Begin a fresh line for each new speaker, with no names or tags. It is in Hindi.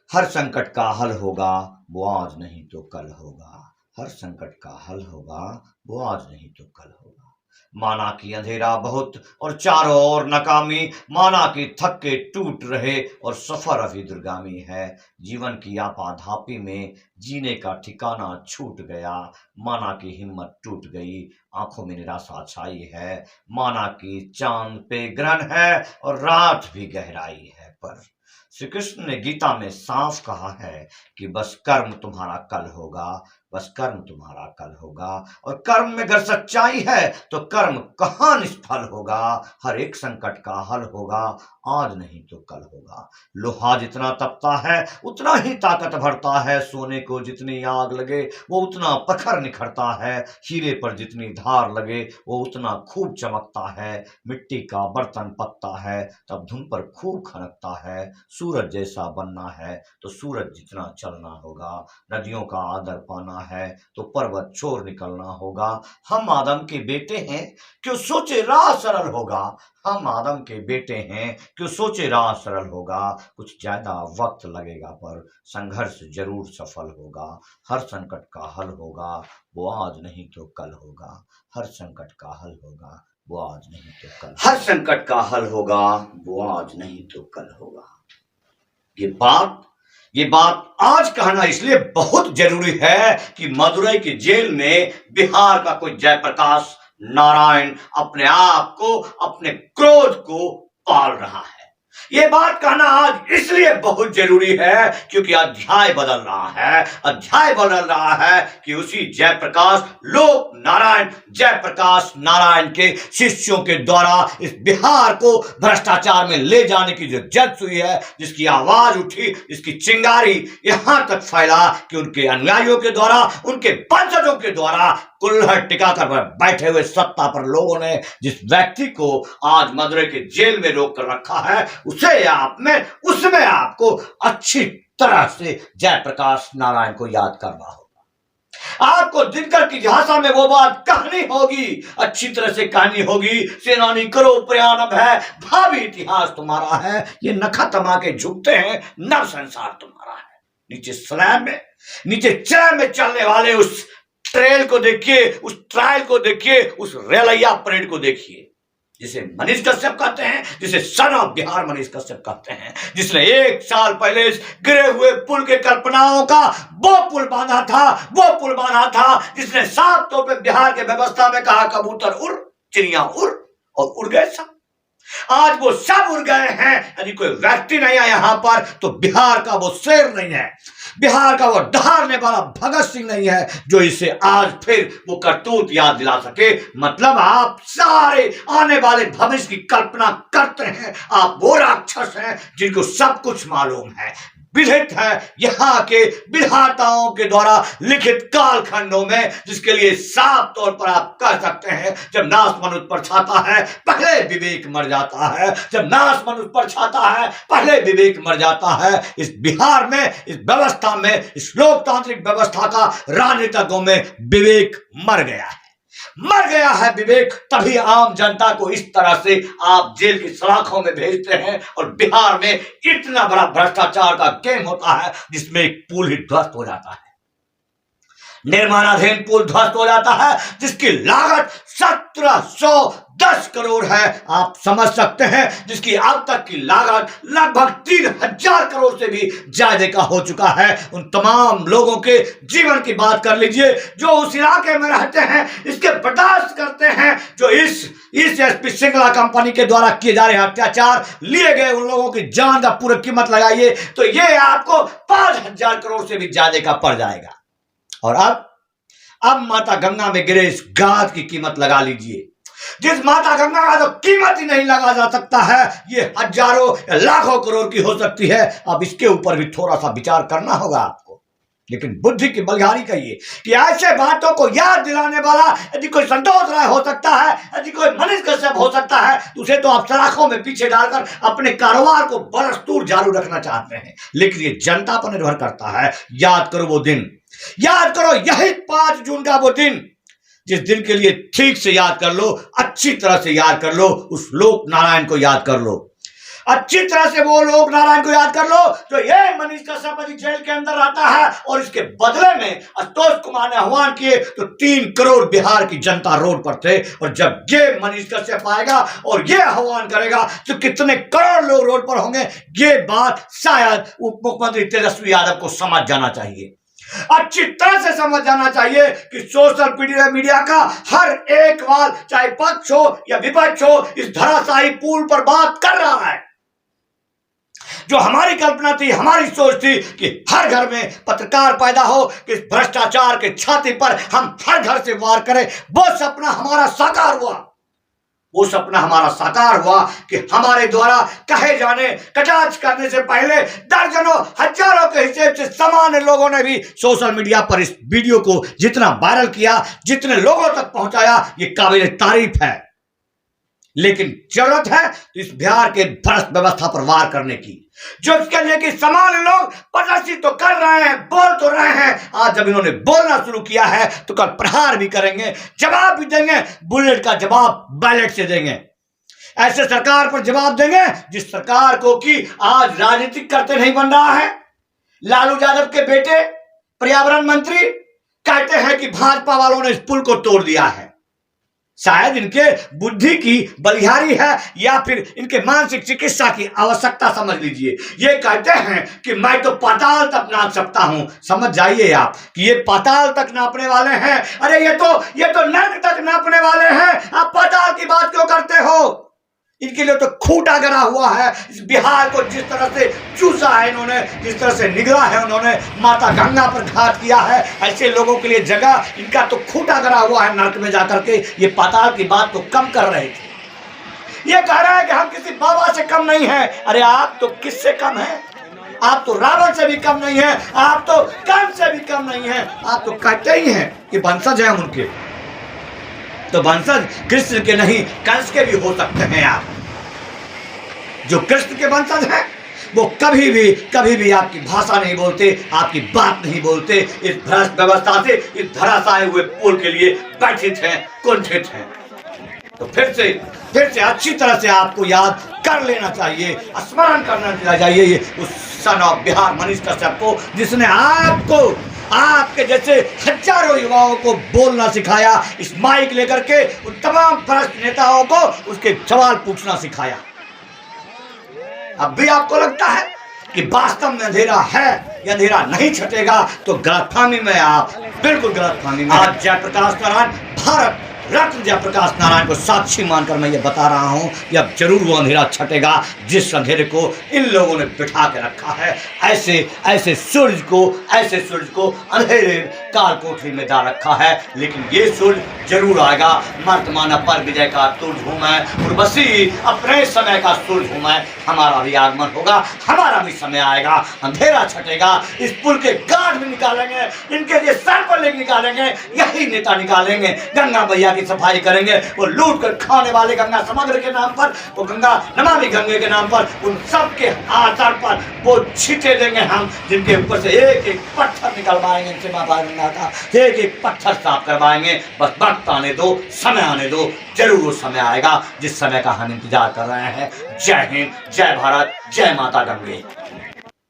हर संकट का हल होगा, वो आज नहीं तो कल होगा। हर संकट का हल होगा, वो आज नहीं तो कल होगा। माना कि अंधेरा बहुत और चारों ओर नाकामी, माना कि थक के टूट रहे और सफर अभी दूरगामी है। जीवन की आपाधापी में जीने का ठिकाना छूट गया, माना कि हिम्मत टूट गई, आंखों में निराशा छाई है। माना कि चांद पे ग्रहण है और रात भी गहराई है, पर श्री कृष्ण ने गीता में साफ कहा है कि बस कर्म तुम्हारा कल होगा, बस कर्म तुम्हारा कल होगा। और कर्म में अगर सच्चाई है तो कर्म कहाँ निष्फल होगा। हर एक संकट का हल होगा, आज नहीं तो कल होगा। लोहा जितना तपता है उतना ही ताकत भरता है, सोने को जितनी आग लगे वो उतना प्रखर निखरता है, हीरे पर जितनी धार लगे वो उतना खूब चमकता है। मिट्टी का बर्तन पकता है तब धुन पर खूब खनकता है। सूरज जैसा बनना है तो सूरज जितना चलना होगा। नदियों का आदर पाना है तो पर्वत छोड़ निकलना होगा। हम आदम के बेटे हैं, क्यों सोचे राह सरल होगा। हम आदम के बेटे हैं, क्यों सोचे राह सरल होगा। कुछ ज्यादा वक्त लगेगा पर संघर्ष जरूर सफल होगा। हर संकट का हल होगा, वो आज नहीं तो कल होगा। हर संकट का हल होगा, वो आज नहीं तो कल। हर संकट का हल होगा, वो आज नहीं तो कल होगा। ये बात ये बात आज कहना इसलिए बहुत जरूरी है कि मदुरई की जेल में बिहार का कोई जयप्रकाश नारायण अपने आप को, अपने क्रोध को पाल रहा है। ये बात कहना आज इसलिए बहुत जरूरी है क्योंकि अध्याय बदल रहा है। अध्याय बदल रहा है कि उसी जयप्रकाश लोक नारायण जयप्रकाश नारायण के शिष्यों के द्वारा इस बिहार को भ्रष्टाचार में ले जाने की जो जज हुई है, जिसकी आवाज उठी, जिसकी चिंगारी यहां तक फैला कि उनके अनुयायियों के द्वारा, उनके वंशजों के द्वारा कुल्हड़ टिका कर बैठे हुए सत्ता पर लोगों ने जिस व्यक्ति को आज मदुरई के जेल में रोक कर रखा है, उसमें आपको अच्छी तरह से जयप्रकाश नारायण को याद करना होगा। आपको दिनकर की भाषा में वो बात कहनी होगी, अच्छी तरह से कहनी होगी। सेनानी करो प्रयाण अब है, भावी इतिहास तुम्हारा है। ये नखा तमा के झुकते हैं, नव संसार तुम्हारा है। नीचे चैन में चलने वाले उस ट्रेल को देखिए, उस ट्रायल को देखिए, उस रेलैया परेड को देखिए, जिसे मनीष कश्यप कहते हैं, जिसे सन ऑफ बिहार मनीष कश्यप कहते हैं, जिसने 1 साल पहले इस गिरे हुए पुल के कल्पनाओं का वो पुल बांधा था, जिसने साफ तौर पर बिहार के व्यवस्था में कहा कबूतर उड़, चिड़िया उड़, और उड़ गए सब। आज वो सब उड़ गए हैं। यदि कोई व्यक्ति नहीं है यहां पर तो बिहार का वो शेर नहीं है, बिहार का वो दहाड़ने वाला भगत सिंह नहीं है जो इसे आज फिर वो करतूत याद दिला सके। मतलब आप सारे आने वाले भविष्य की कल्पना करते हैं। आप वो राक्षस हैं जिनको सब कुछ मालूम है, विधित है यहाँ के विधाताओं के द्वारा लिखित कालखंडों में, जिसके लिए साफ तौर पर आप कह सकते हैं जब नाश मनुष्य पर छाता है पहले विवेक मर जाता है। जब नाश मनुष्य पर छाता है पहले विवेक मर जाता है। इस बिहार में, इस व्यवस्था में, इस लोकतांत्रिक व्यवस्था का राजनीतिकों में विवेक मर गया है विवेक। तभी आम जनता को इस तरह से आप जेल की सलाखों में भेजते हैं और बिहार में इतना बड़ा भ्रष्टाचार का गेम होता है जिसमें एक पुल ही ध्वस्त हो जाता है, निर्माणाधीन पुल ध्वस्त हो जाता है, जिसकी लागत 1710 करोड़ है। आप समझ सकते हैं, जिसकी अब तक की लागत लगभग 3000 करोड़ से भी ज्यादा का हो चुका है। उन तमाम लोगों के जीवन की बात कर लीजिए जो उस इलाके में रहते हैं, इसके बर्दाश्त करते हैं, जो इस एसपी सिंगला कंपनी के द्वारा किए जा रहे अत्याचार, लिए गए उन लोगों की जान का पूरी कीमत लगाइए तो ये आपको 5000 करोड़ से भी ज्यादा का पड़ जाएगा। और अब माता गंगा में गिरे इस गाद की कीमत लगा लीजिए, जिस माता गंगा का तो कीमत ही नहीं लगा जा सकता है, ये हजारों या लाखों करोड़ की हो सकती है। अब इसके ऊपर भी थोड़ा सा विचार करना होगा आपको, लेकिन बुद्धि की बलिहारी कहिए कि ऐसे बातों को याद दिलाने वाला यदि कोई संतोष राय हो सकता है, यदि कोई मनीष कश्यप हो सकता है, तो उसे तो आप सलाखों में पीछे डालकर अपने कारोबार को बरस्तूर जारी रखना चाहते हैं। लेकिन ये जनता पर निर्भर करता है। याद करो वो दिन, याद करो यही 5 जून का वो दिन, जिस दिन के लिए ठीक से याद कर लो, अच्छी तरह से याद कर लो, उस लोक नारायण को याद कर लो। अच्छी तरह से वो लोग नारायण को याद कर लो जो ये मनीष कश्यप अभी जेल के अंदर रहता है और इसके बदले में आशुतोष कुमार ने आह्वान किए तो 3 करोड़ बिहार की जनता रोड पर थे। और जब ये मनीष कश्यप आएगा और ये आह्वान करेगा तो कितने करोड़ लोग रोड पर होंगे, ये बात शायद उप मुख्यमंत्री तेजस्वी यादव को समझ जाना चाहिए, अच्छी तरह से समझ जाना चाहिए कि सोशल मीडिया का हर एक वाल चाहे पक्ष हो या विपक्ष हो इस धराशायी पुल पर बात कर रहा है। जो हमारी कल्पना थी, हमारी सोच थी कि हर घर में पत्रकार पैदा हो कि भ्रष्टाचार के छाती पर हम हर घर से वार करें, वो सपना हमारा साकार हुआ। वो सपना हमारा साकार हुआ कि हमारे द्वारा कहे जाने कटाक्ष करने से पहले दर्जनों हजारों के हिसाब से सामान्य लोगों ने भी सोशल मीडिया पर इस वीडियो को जितना वायरल किया, जितने लोगों तक पहुंचाया, ये काबिल तारीफ है। लेकिन जरूरत है तो इस बिहार के भ्रष्ट व्यवस्था पर वार करने की, जो इसके लिए कि सामान्य लोग प्रदर्शित तो कर रहे हैं, बोल तो रहे हैं। आज जब इन्होंने बोलना शुरू किया है तो कल प्रहार भी करेंगे, जवाब भी देंगे, बुलेट का जवाब बैलेट से देंगे। ऐसे सरकार पर जवाब देंगे जिस सरकार को कि आज राजनीतिक करते नहीं बन रहा है। लालू यादव के बेटे पर्यावरण मंत्री कहते हैं कि भाजपा वालों ने इस पुल को तोड़ दिया है। शायद इनके बुद्धि की बलिहारी है या फिर इनके मानसिक चिकित्सा की आवश्यकता समझ लीजिए। ये कहते हैं कि मैं तो पाताल तक नाप सकता हूं। समझ जाइए आप कि ये पाताल तक नापने वाले हैं। अरे ये तो नर्क तक नापने वाले हैं, आप पाताल की बात क्यों करते हो? इनके लिए तो खूंटा गिरा हुआ है। इस बिहार को जिस तरह से चूसा है इन्होंने, जिस तरह से निगला है उन्होंने, माता गंगा पर घात किया है, ऐसे लोगों के लिए जगह इनका तो खूंटा गिरा हुआ है नरक में जाकर के। ये पाताल की बात तो कम कर रहे थे। ये कह रहा है कि हम किसी बाबा से कम नहीं है। अरे आप तो किससे कम है? आप तो रावण से भी कम नहीं है, आप तो कंस से भी कम नहीं है। आप तो कहते ही हैं कि वंशज है उनके, तो वंशज कृष्ण के नहीं कंस के भी हो सकते हैं। आप जो कृष्ण के वंशज हैं वो कभी भी आपकी भाषा नहीं बोलते, आपकी बात नहीं बोलते। इस भ्रष्ट व्यवस्था से इस धराशायी हुए पुल के लिए बैठित हैं, कुंठित हैं। तो फिर से अच्छी तरह से आपको याद कर लेना चाहिए, स्मरण करना चाहिए ये उस सन ऑफ बिहार मनीष कश्यप को, जिसने आपके जैसे हजारों युवाओं को बोलना सिखाया, इस माइक लेकर के उन तमाम भ्रष्ट नेताओं को उसके सवाल पूछना सिखाया। अब भी आपको लगता है कि वास्तव में अंधेरा है या अंधेरा नहीं छटेगा तो गलतफहमी में आप बिल्कुल गलतफहमी में। आज जयप्रकाश नारायण, भारत रत्न जयप्रकाश नारायण को साक्षी मानकर मैं ये बता रहा हूं कि अब जरूर वो अंधेरा छटेगा जिस अंधेरे को इन लोगों ने बिठा के रखा है। ऐसे सूरज को अंधेरे काल कोठरी में डाल रखा है। लेकिन ये सूरज जरूर आएगा। वर्तमान पर विजय का सूरज हूं मैं, उर्वशी अपने समय का सूरज हूं मैं। हमारा भी आगमन होगा, हमारा भी समय आएगा, अंधेरा छटेगा। इस पुल के गाढ़ में निकालेंगे, इनके लिए सर पर लेकर निकालेंगे, यही नेता निकालेंगे। गंगा मैया की सफाई करेंगे। वो लूट कर खाने वाले गंगा समग्र के नाम पर, वो गंगा नमामि गंगे के नाम पर, उन सब के आधार पर वो छींटे देंगे हम, जिनके ऊपर से एक एक पत्थर निकलवाएंगे इनसे माता गंगा का, एक एक पत्थर साफ करवाएंगे। बस वक्त आने दो, समय आने दो, जरूर वो समय आएगा जिस समय का हम इंतजार कर रहे हैं। जय हिंद, जय भारत, जय माता गंगे।